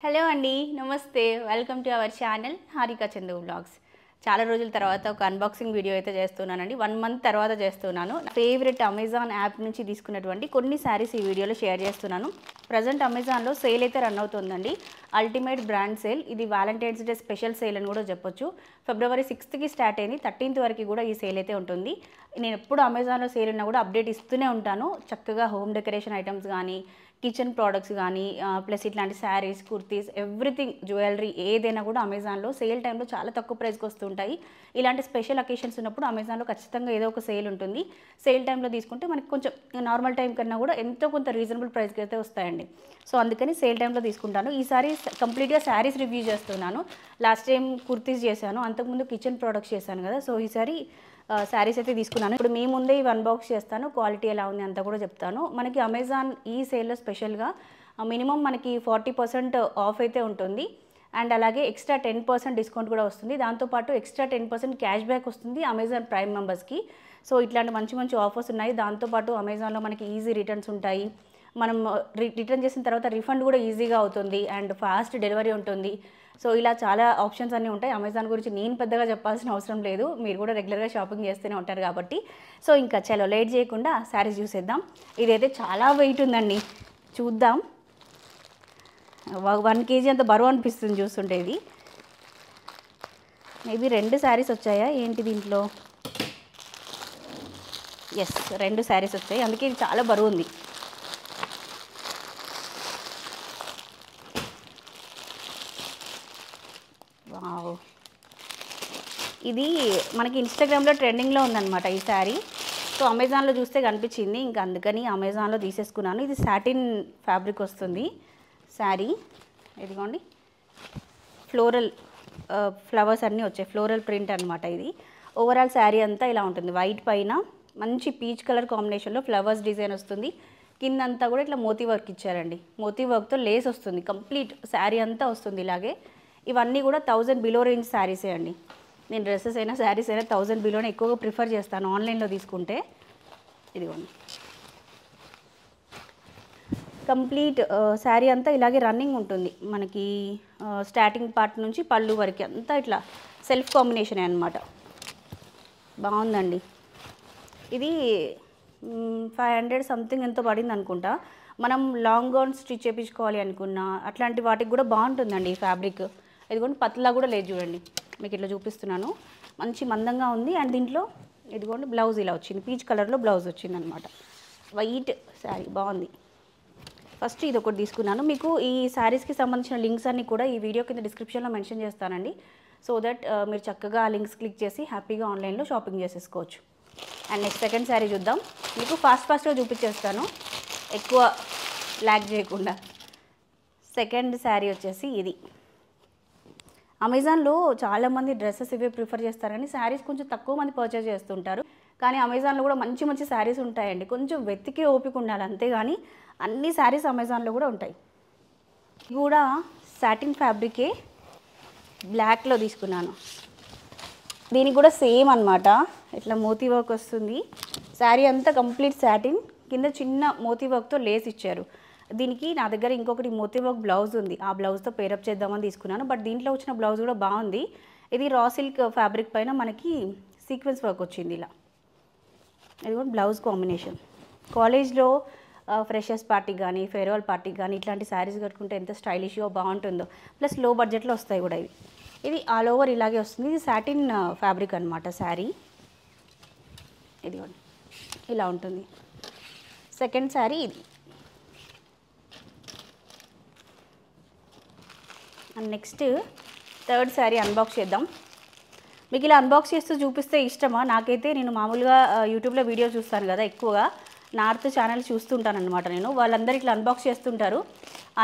Hello అండి, నమస్తే. Welcome to our channel Harika Chandu vlogs. చాలా రోజుల తర్వాత ఒక అన్బాక్సింగ్ వీడియో అయితే చేస్తున్నానండి. 1 మంత్ తర్వాత చేస్తున్నాను. ఫేవరెట్ అమెజాన్ యాప్ నుంచి తీసుకున్నటువంటి కొన్ని శారీస్ ఈ వీడియోలో షేర్ చేస్తున్నాను. ప్రజెంట్ అమెజాన్లో సేల్ అయితే రన్ అవుతుందండి. Ultimate brand sale. ఇది వ్యాలంటైన్స్ డే స్పెషల్ సేల్ అని కూడా చెప్పొచ్చు. ఫిబ్రవరి 6కి స్టార్ట్ అయింది. 13th వరకు కూడా ఈ సేల్ అయితే ఉంటుంది. నేను ఎప్పుడు అమెజాన్లో సేల్ ఉన్నా కూడా అప్డేట్ ఇస్తూనే ఉంటాను. చక్కగా హోమ్ డెకరేషన్ ఐటమ్స్ కానీ, కిచెన్ ప్రోడక్ట్స్ కానీ, ప్లస్ ఇట్లాంటి శారీస్, కుర్తీస్, ఎవ్రీథింగ్, జ్యువెలరీ ఏదైనా కూడా అమెజాన్లో సేల్ టైంలో చాలా తక్కువ ప్రైస్కి వస్తుంటాయి. ఇలాంటి స్పెషల్ అకేషన్స్ ఉన్నప్పుడు అమెజాన్లో ఖచ్చితంగా ఏదో ఒక సేల్ ఉంటుంది. సేల్ టైంలో తీసుకుంటే మనకి కొంచెం నార్మల్ టైం కన్నా కూడా ఎంతో కొంత రీజనబుల్ ప్రైస్కి అయితే వస్తాయండి. సో అందుకని సేల్ టైంలో తీసుకుంటాను. ఈసారి కంప్లీట్గా శారీస్ రివ్యూ చేస్తున్నాను. లాస్ట్ టైం కుర్తీస్ చేశాను, అంతకుముందు కిచెన్ ప్రోడక్ట్స్ చేశాను కదా. సో ఈసారి శారీస్ అయితే తీసుకున్నాను. ఇప్పుడు మీ ముందే ఇవి అన్బాక్స్ చేస్తాను. క్వాలిటీ ఎలా ఉంది అంతా కూడా చెప్తాను. మనకి అమెజాన్ ఈ సేల్లో స్పెషల్గా మినిమం మనకి 40% ఆఫ్ అయితే ఉంటుంది. అండ్ అలాగే ఎక్స్ట్రా 10% డిస్కౌంట్ కూడా వస్తుంది. దాంతోపాటు ఎక్స్ట్రా 10% క్యాష్ బ్యాక్ వస్తుంది అమెజాన్ ప్రైమ్ మెంబర్స్కి. సో ఇట్లాంటి మంచి మంచి ఆఫర్స్ ఉన్నాయి. దాంతోపాటు అమెజాన్లో మనకి ఈజీ రిటర్న్స్ ఉంటాయి. మనం రిటర్న్ చేసిన తర్వాత రిఫండ్ కూడా ఈజీగా అవుతుంది. అండ్ ఫాస్ట్ డెలివరీ ఉంటుంది. సో ఇలా చాలా ఆప్షన్స్ అన్నీ ఉంటాయి. అమెజాన్ గురించి నేను పెద్దగా చెప్పాల్సిన అవసరం లేదు, మీరు కూడా రెగ్యులర్గా షాపింగ్ చేస్తూనే ఉంటారు కాబట్టి. సో ఇంకా చలో లేట్ చేయకుండా శారీస్ చూసేద్దాం. ఇదైతే చాలా వెయిట్ ఉందండి, చూద్దాం. 1 kg అంత బరువు అనిపిస్తుంది చూస్తుంటే. ఇది మేబీ 2 శారీస్ వచ్చాయా ఏంటి దీంట్లో? ఎస్, 2 శారీస్ వచ్చాయి, అందుకే ఇది చాలా బరువు ఉంది. వావ్, ఇది మనకి ఇన్స్టాగ్రామ్లో ట్రెండింగ్లో ఉందన్నమాట ఈ శారీ. సో అమెజాన్లో చూస్తే కనిపించింది, ఇంకా అందుకని అమెజాన్లో తీసేసుకున్నాను. ఇది సాటిన్ ఫ్యాబ్రిక్ వస్తుంది శారీ. ఇదిగోండి, ఫ్లోరల్ ఫ్లవర్స్ అన్నీ వచ్చాయి, ఫ్లోరల్ ప్రింట్ అనమాట ఇది. ఓవరాల్ శారీ అంతా ఇలా ఉంటుంది. వైట్ పైన మంచి పీచ్ కలర్ కాంబినేషన్లో ఫ్లవర్స్ డిజైన్ వస్తుంది. కిందంతా కూడా ఇట్లా మోతీ వర్క్ ఇచ్చారండి. మోతీ వర్క్తో లేస్ వస్తుంది. కంప్లీట్ శారీ అంతా వస్తుంది ఇలాగే. ఇవన్నీ కూడా 1000 బిలో రేంజ్ శారీసే అండి. నేను డ్రెస్సెస్ అయినా శారీస్ అయినా 1000 బిలోనే ఎక్కువగా ప్రిఫర్ చేస్తాను ఆన్లైన్లో తీసుకుంటే. ఇదిగోండి, కంప్లీట్ శారీ అంతా ఇలాగే రన్నింగ్ ఉంటుంది మనకి. స్టార్టింగ్ పార్ట్ నుంచి పళ్ళు వరకు అంతా ఇట్లా సెల్ఫ్ కాంబినేషనే అనమాట. బాగుందండి. ఇది 500 సంథింగ్ ఎంతో పడింది అనుకుంటా. మనం లాంగ్ గౌన్ స్టిచ్ చేయించుకోవాలి అనుకున్నా అట్లాంటి వాటికి కూడా బాగుంటుందండి ఈ ఫ్యాబ్రిక్. ఇదిగోండి, పతలా కూడా లేదు చూడండి, మీకు ఇట్లా చూపిస్తున్నాను. మంచి మందంగా ఉంది. అండ్ దీంట్లో ఇదిగోండి బ్లౌజ్ ఇలా వచ్చింది, పీచ్ కలర్లో బ్లౌజ్ వచ్చింది అనమాట. వైట్ శారీ బాగుంది. ఫస్ట్ ఇది ఒకటి తీసుకున్నాను. మీకు ఈ శారీస్కి సంబంధించిన లింక్స్ అన్నీ కూడా ఈ వీడియో కింద డిస్క్రిప్షన్లో మెన్షన్ చేస్తానండి. సో దట్ మీరు చక్కగా ఆ లింక్స్ క్లిక్ చేసి హ్యాపీగా ఆన్లైన్లో షాపింగ్ చేసేసుకోవచ్చు. అండ్ నెక్స్ట్ సెకండ్ శారీ చూద్దాం. మీకు ఫాస్ట్గా చూపించేస్తాను, ఎక్కువ ల్యాగ్ చేయకుండా. సెకండ్ శారీ వచ్చేసి ఇది. అమెజాన్లో చాలామంది డ్రెస్సెస్ ఇవే ప్రిఫర్ చేస్తారు, కానీ శారీస్ కొంచెం తక్కువ మంది పర్చేజ్ చేస్తుంటారు. కానీ అమెజాన్లో కూడా మంచి మంచి శారీస్ ఉంటాయండి. కొంచెం వెతికే ఓపిక ఉండాలి, అంతేగాని అన్ని శారీస్ అమెజాన్లో కూడా ఉంటాయి. ఇది కూడా సాటిన్ ఫ్యాబ్రికే, బ్లాక్లో తీసుకున్నాను. దీనికి కూడా సేమ్ అనమాట, ఇట్లా మోతీ వర్క్ వస్తుంది. శారీ అంతా కంప్లీట్ సాటిన్, కింద చిన్న మోతీ వర్క్తో లేస్ ఇచ్చారు. దీనికి నా దగ్గర ఇంకొకటి మోతీ వర్క్ బ్లౌజ్ ఉంది, ఆ బ్లౌజ్తో పేరప్ చేద్దామని తీసుకున్నాను. బట్ దీంట్లో వచ్చిన బ్లౌజ్ కూడా బాగుంది. ఇది రా సిల్క్ ఫ్యాబ్రిక్ పైన మనకి సీక్వెన్స్ వర్క్ వచ్చింది ఇలా. ఇది కూడా బ్లౌజ్ కాంబినేషన్. కాలేజ్లో ఫ్రెషర్స్ పార్టీకి కానీ, ఫేర్వెల్ పార్టీకి కానీ ఇట్లాంటి శారీస్ కట్టుకుంటే ఎంత స్టైలిష్గా బాగుంటుందో. ప్లస్ లో బడ్జెట్లో వస్తాయి కూడా ఇవి. ఇది ఆల్ ఓవర్ ఇలాగే వస్తుంది. ఇది సాటిన్ ఫ్యాబ్రిక్ అనమాట శారీ. ఇది ఇలా ఉంటుంది. సెకండ్ శారీ ఇది. And next third sari unbox చేద్దాం. మీకు ఇలా అన్బాక్స్ చేస్తూ చూపిస్తే ఇష్టమా? నాకైతే నేను మామూలుగా యూట్యూబ్లో వీడియో చూస్తాను కదా, ఎక్కువగా నార్త్ ఛానల్ చూస్తుంటాను అనమాట. నేను వాళ్ళందరూ ఇట్లా అన్బాక్స్ చేస్తుంటారు.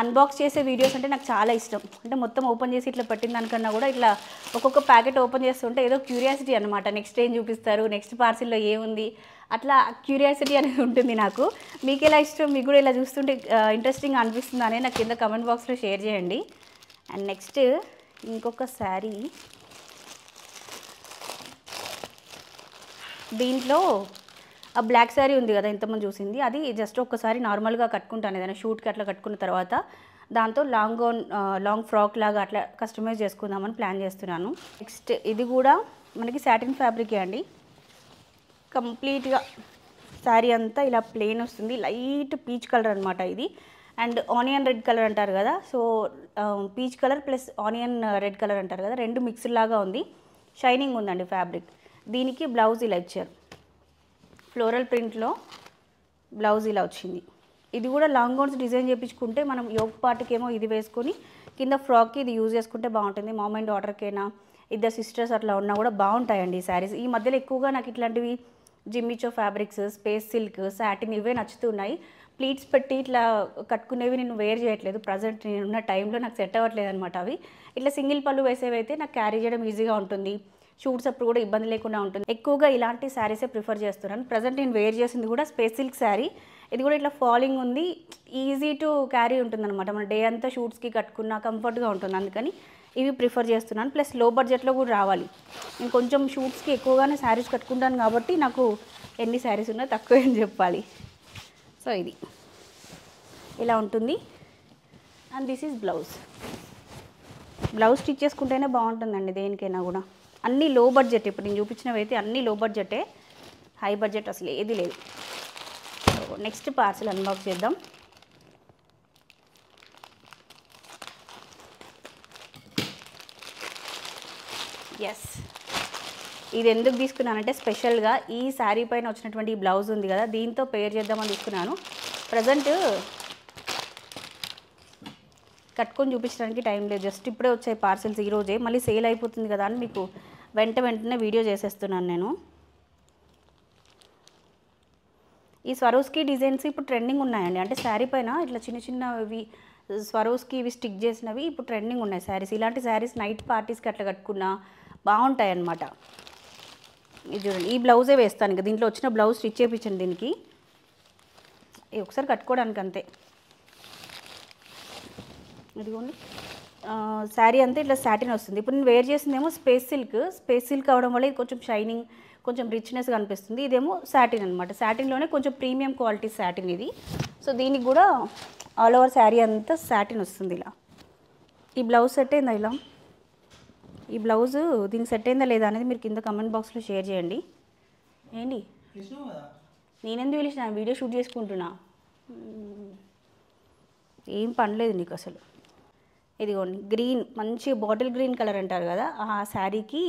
అన్బాక్స్ చేసే వీడియోస్ అంటే నాకు చాలా ఇష్టం. అంటే మొత్తం ఓపెన్ చేసి ఇట్లా పెట్టిన దానికన్నా కూడా ఇట్లా ఒక్కొక్క ప్యాకెట్ ఓపెన్ చేస్తుంటే ఏదో క్యూరియాసిటీ అనమాట. నెక్స్ట్ ఏం చూపిస్తారు, నెక్స్ట్ పార్సిల్లో ఏముంది, అట్లా క్యూరియాసిటీ అనేది ఉంటుంది నాకు. మీకు ఎలా ఇష్టం, మీకు కూడా ఇలా చూస్తుంటే ఇంట్రెస్టింగ్ అనిపిస్తుందా అని నాకు కింద కమెంట్ బాక్స్లో షేర్ చేయండి. అండ్ నెక్స్ట్ ఇంకొక శారీ. దీంట్లో ఆ బ్లాక్ శారీ ఉంది కదా ఇంతమంది చూసింది, అది జస్ట్ ఒక్కసారి నార్మల్గా కట్టుకుంటాను ఏదైనా షూట్కి అట్లా కట్టుకున్న తర్వాత. దాంతో లాంగ్ గౌన్ లాంగ్ ఫ్రాక్ లాగా అట్లా కస్టమైజ్ చేసుకుందామని ప్లాన్ చేస్తున్నాను. నెక్స్ట్ ఇది కూడా మనకి సాటిన్ ఫ్యాబ్రికే అండి. కంప్లీట్గా శారీ అంతా ఇలా ప్లెయిన్ వస్తుంది. లైట్ పీచ్ కలర్ అనమాట ఇది. అండ్ ఆనియన్ రెడ్ కలర్ అంటారు కదా, so peach colour plus onion red colour అంటారు కదా, రెండు మిక్స్డ్ లాగా ఉంది. షైనింగ్ ఉందండి ఫ్యాబ్రిక్. దీనికి బ్లౌజ్ ఇలా ఇచ్చారు, ఫ్లోరల్ ప్రింట్లో బ్లౌజ్ ఇలా వచ్చింది. ఇది కూడా లాంగ్ గౌన్స్ డిజైన్ చేయించుకుంటే మనం యోగ్ పార్ట్కేమో ఇది వేసుకొని కింద ఫ్రాక్కి ఇది యూజ్ చేసుకుంటే బాగుంటుంది. మామ్ అండ్ డాటర్కైనా ఇద్దరు సిస్టర్స్ అట్లా ఉన్నా కూడా బాగుంటాయండి ఈ శారీస్. ఈ మధ్యలో ఎక్కువగా నాకు ఇట్లాంటివి జిమ్మిచో ఫ్యాబ్రిక్స్, స్పేస్ సిల్క్, సాటిన్ ఇవే నచ్చుతున్నాయి. ప్లీట్స్ పెట్టి ఇట్లా కట్టుకునేవి నేను వేర్ చేయట్లేదు. ప్రజెంట్ నేనున్న టైంలో నాకు సెట్ అవ్వట్లేదు అనమాట. అవి ఇట్లా సింగిల్ పళ్ళు వేసేవి అయితే నాకు క్యారీ చేయడం ఈజీగా ఉంటుంది, షూట్స్ అప్పుడు కూడా ఇబ్బంది లేకుండా ఉంటుంది. ఎక్కువగా ఇలాంటి శారీసే ప్రిఫర్ చేస్తున్నాను. ప్రజెంట్ నేను వేర్ చేసింది కూడా స్పేస్ సిల్క్ శారీ. ఇది కూడా ఇట్లా ఫాలింగ్ ఉంది, ఈజీ టు క్యారీ ఉంటుంది అనమాట. మన డే అంతా షూట్స్కి కట్టుకున్నా కంఫర్ట్గా ఉంటుంది, అందుకని ఇవి ప్రిఫర్ చేస్తున్నాను. ప్లస్ లో బడ్జెట్లో కూడా రావాలి. నేను కొంచెం షూట్స్కి ఎక్కువగానే శారీస్ కట్టుకుంటాను కాబట్టి నాకు ఎన్ని శారీస్ ఉన్నా తక్కువ అని చెప్పాలి. సో ఇది ఇలా ఉంటుంది. And this is blouse. Blouse stitch చేసుకుంటేనే బాగుంటుందండి దేనికైనా కూడా. అన్నీ లో బడ్జెట్, ఇప్పుడు నేను చూపించినవి అయితే అన్నీ లో బడ్జెటే, హై బడ్జెట్ అసలు ఏది లేదు. సో నెక్స్ట్ పార్సల్ అన్బాక్స్ చేద్దాం. ఎస్, ఇది ఎందుకు తీసుకున్నానంటే స్పెషల్గా ఈ శారీ పైన వచ్చినటువంటి ఈ బ్లౌజ్ ఉంది కదా, దీంతో పేర్ చేద్దామని తీసుకున్నాను. ప్రజెంట్ కట్టుకొని చూపించడానికి టైం లేదు, జస్ట్ ఇప్పుడే వచ్చాయి పార్సెల్స్ ఈరోజే, మళ్ళీ సేల్ అయిపోతుంది కదా అని మీకు వెంటనే వీడియో చేసేస్తున్నాను నేను. ఈ స్వరోస్కి డిజైన్స్ ఇప్పుడు ట్రెండింగ్ ఉన్నాయండి. అంటే శారీ పైన ఇట్లా చిన్న చిన్నవి స్వరోస్కి ఇవి స్టిక్ చేసినవి ఇప్పుడు ట్రెండింగ్ ఉన్నాయి శారీస్. ఇలాంటి శారీస్ నైట్ పార్టీస్కి అట్లా కట్టుకున్నా బాగుంటాయి అన్నమాట. ఇది చూడండి, ఈ బ్లౌజే వేస్తాను ఇంకా, దీంట్లో వచ్చిన బ్లౌజ్ స్టిచ్ చేయించండి దీనికి, ఒకసారి కట్టుకోవడానికి అంతే. ఇదిగోండి శారీ అంతా ఇట్లా సాటిన్ వస్తుంది. ఇప్పుడు నేను వేర్ చేసిందేమో స్పేస్ సిల్క్ అవడం వల్ల ఇది కొంచెం షైనింగ్, కొంచెం రిచ్నెస్ కనిపిస్తుంది. ఇదేమో సాటిన్ అనమాట. సాటిన్లోనే కొంచెం ప్రీమియం క్వాలిటీ సాటిన్ ఇది. సో దీనికి కూడా ఆల్ ఓవర్ శారీ అంతా సాటిన్ వస్తుంది ఇలా. ఈ బ్లౌజ్ సెట్ అయిందా ఇలా? ఈ బ్లౌజ్ దీనికి సెట్ అయిందా లేదా అనేది మీరు కింద కమెంట్ బాక్స్లో షేర్ చేయండి. ఏంటి నేనెందుకు పిలిచిన, వీడియో షూట్ చేసుకుంటున్నా, ఏం పనిలేదు నీకు అసలు. ఇదిగోండి గ్రీన్, మంచి బాటిల్ గ్రీన్ కలర్ అంటారు కదా, ఆ శారీకి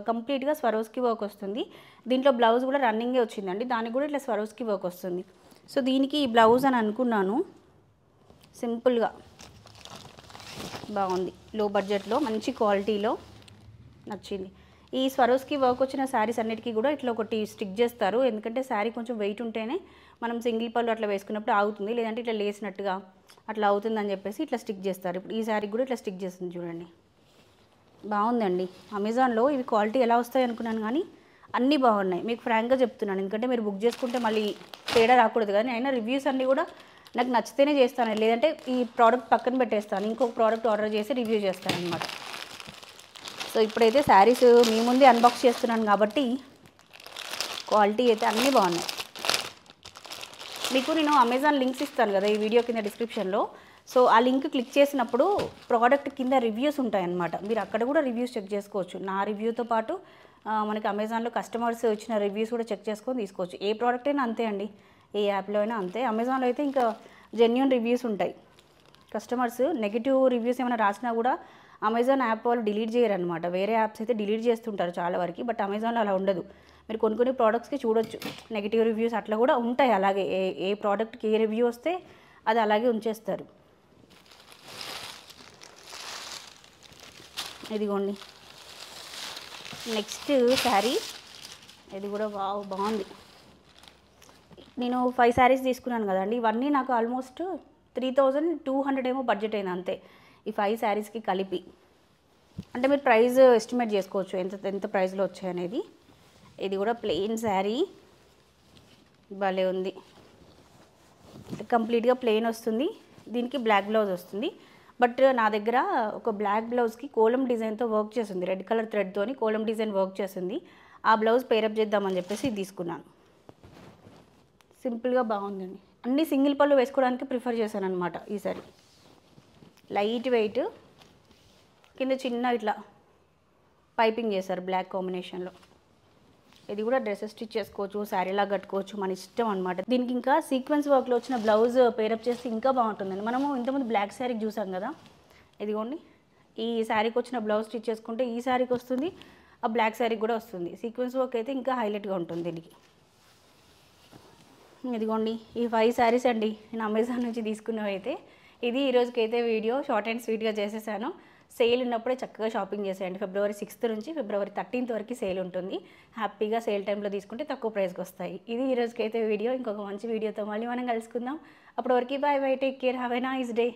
కంప్లీట్గా స్వరోస్కి వర్క్ వస్తుంది. దీంట్లో బ్లౌజ్ కూడా రన్నింగే వచ్చిందండి, దానికి కూడా ఇట్లా స్వరోస్కి వర్క్ వస్తుంది. సో దీనికి ఈ బ్లౌజ్ అని అనుకున్నాను, సింపుల్గా బాగుంది, లో బడ్జెట్లో మంచి క్వాలిటీలో నచ్చింది. ఈ స్వరోస్కి వర్క్ వచ్చిన శారీస్ అన్నిటికీ కూడా ఇట్లా ఒకటి స్టిక్ చేస్తారు, ఎందుకంటే శారీ కొంచెం వెయిట్ ఉంటేనే మనం సింగిల్ పళ్ళు అట్లా వేసుకున్నప్పుడు ఆగుతుంది, లేదంటే ఇట్లా లేసినట్టుగా అట్లా అవుతుందని చెప్పేసి ఇట్లా స్టిక్ చేస్తారు. ఇప్పుడు ఈ శారీ కూడా ఇట్లా స్టిక్ చేస్తుంది చూడండి, బాగుందండి. అమెజాన్లో ఇవి క్వాలిటీ ఎలా వస్తాయి అనుకున్నాను కానీ అన్నీ బాగున్నాయి. మీకు ఫ్రాంక్గా చెప్తున్నాను, ఎందుకంటే మీరు బుక్ చేసుకుంటే మళ్ళీ తేడా రాకూడదు కానీ. అయినా రివ్యూస్ అన్నీ కూడా నాకు నచ్చితేనే చేస్తాను, లేదంటే ఈ ప్రోడక్ట్ పక్కన పెట్టేస్తాను, ఇంకొక ప్రోడక్ట్ ఆర్డర్ చేసి రివ్యూ చేస్తాను అనమాట. సో ఇప్పుడైతే శారీస్ మీ ముందే అన్బాక్స్ చేస్తున్నాను కాబట్టి క్వాలిటీ అయితే అన్నీ బాగున్నాయి. మీకు నేను అమెజాన్ లింక్స్ ఇస్తాను కదా ఈ వీడియో కింద డిస్క్రిప్షన్లో, సో ఆ లింక్ క్లిక్ చేసినప్పుడు ప్రోడక్ట్ కింద రివ్యూస్ ఉంటాయన్నమాట, మీరు అక్కడ కూడా రివ్యూస్ చెక్ చేసుకోవచ్చు. నా రివ్యూతో పాటు మనకి అమెజాన్లో కస్టమర్స్ ఇచ్చిన రివ్యూస్ కూడా చెక్ చేసుకొని తీసుకోవచ్చు. ఏ ప్రోడక్ట్ అయినా అంతే అండి, ఏ యాప్లో అయినా అంతే. అమెజాన్లో అయితే ఇంకా జెన్యూన్ రివ్యూస్ ఉంటాయి. కస్టమర్స్ నెగిటివ్ రివ్యూస్ ఏమైనా రాసినా కూడా అమెజాన్ యాప్ వాళ్ళు డిలీట్ చేయరు అనమాట. వేరే యాప్స్ అయితే డిలీట్ చేస్తుంటారు చాలా వరకు, బట్ అమెజాన్లో అలా ఉండదు. మీరు కొన్ని ప్రోడక్ట్స్కి చూడొచ్చు నెగిటివ్ రివ్యూస్ అట్లా కూడా ఉంటాయి. అలాగే ఏ ప్రోడక్ట్కి ఏ రివ్యూ వస్తే అది అలాగే ఉంచేస్తారు. ఇదిగోండి నెక్స్ట్ శారీ, ఇది కూడా బాగుంది. నేను 5 శారీస్ తీసుకున్నాను కదండి, ఇవన్నీ నాకు ఆల్మోస్ట్ 3200 ఏమో బడ్జెట్ అయింది అంతే, ఈ 5 శారీస్కి కలిపి. అంటే మీరు ప్రైస్ ఎస్టిమేట్ చేసుకోవచ్చు ఎంత ప్రైస్లో వచ్చాయనేది. ఇది కూడా ప్లెయిన్ శారీ, భలే ఉంది, కంప్లీట్గా ప్లెయిన్ వస్తుంది. దీనికి బ్లాక్ బ్లౌజ్ వస్తుంది, బట్ నా దగ్గర ఒక బ్లాక్ బ్లౌజ్కి కోలం డిజైన్తో వర్క్ చేసింది, రెడ్ కలర్ థ్రెడ్తోని కోలం డిజైన్ వర్క్ చేసింది. ఆ బ్లౌజ్ పేరప్ చేద్దామని చెప్పేసి ఇది తీసుకున్నాను. సింపుల్గా బాగుందండి. అన్నీ సింగిల్ పళ్ళు వేసుకోవడానికి ప్రిఫర్ చేశాను అనమాట ఈసారి. లైట్ వెయిట్, కింద చిన్న ఇట్లా పైపింగ్ చేశారు బ్లాక్ కాంబినేషన్లో. ఇది కూడా డ్రెస్సెస్ స్టిచ్ చేసుకోవచ్చు, శారీలా కట్టుకోవచ్చు, మన ఇష్టం అనమాట. దీనికి ఇంకా సీక్వెన్స్ వర్క్లో వచ్చిన బ్లౌజ్ పేరప్ చేస్తే ఇంకా బాగుంటుందండి. మనము ఇంతకుముందు బ్లాక్ శారీకి చూసాం కదా, ఇదిగోండి ఈ శారీకి వచ్చిన బ్లౌజ్ స్టిచ్ చేసుకుంటే ఈ శారీకి వస్తుంది, ఆ బ్లాక్ శారీకి కూడా వస్తుంది. సీక్వెన్స్ వర్క్ అయితే ఇంకా హైలైట్గా ఉంటుంది దీనికి. ఇదిగోండి ఈ 5 శారీస్ అండి నేను అమెజాన్ నుంచి తీసుకున్నవి అయితే. ఇది ఈరోజుకైతే వీడియో షార్ట్ అండ్ స్వీట్గా చేసేసాను. సేల్ ఉన్నప్పుడే చక్కగా షాపింగ్ చేసేయండి. ఫిబ్రవరి 6th నుంచి ఫిబ్రవరి 13th వరకు సేల్ ఉంటుంది. హ్యాపీగా సేల్ టైంలో తీసుకుంటే తక్కువ ప్రైస్కి వస్తాయి. ఇది ఈరోజుకైతే వీడియో. ఇంకొక మంచి వీడియోతో మళ్ళీ మనం కలుసుకుందాం. అప్పటి వరకు bye bye, take care, have a nice day.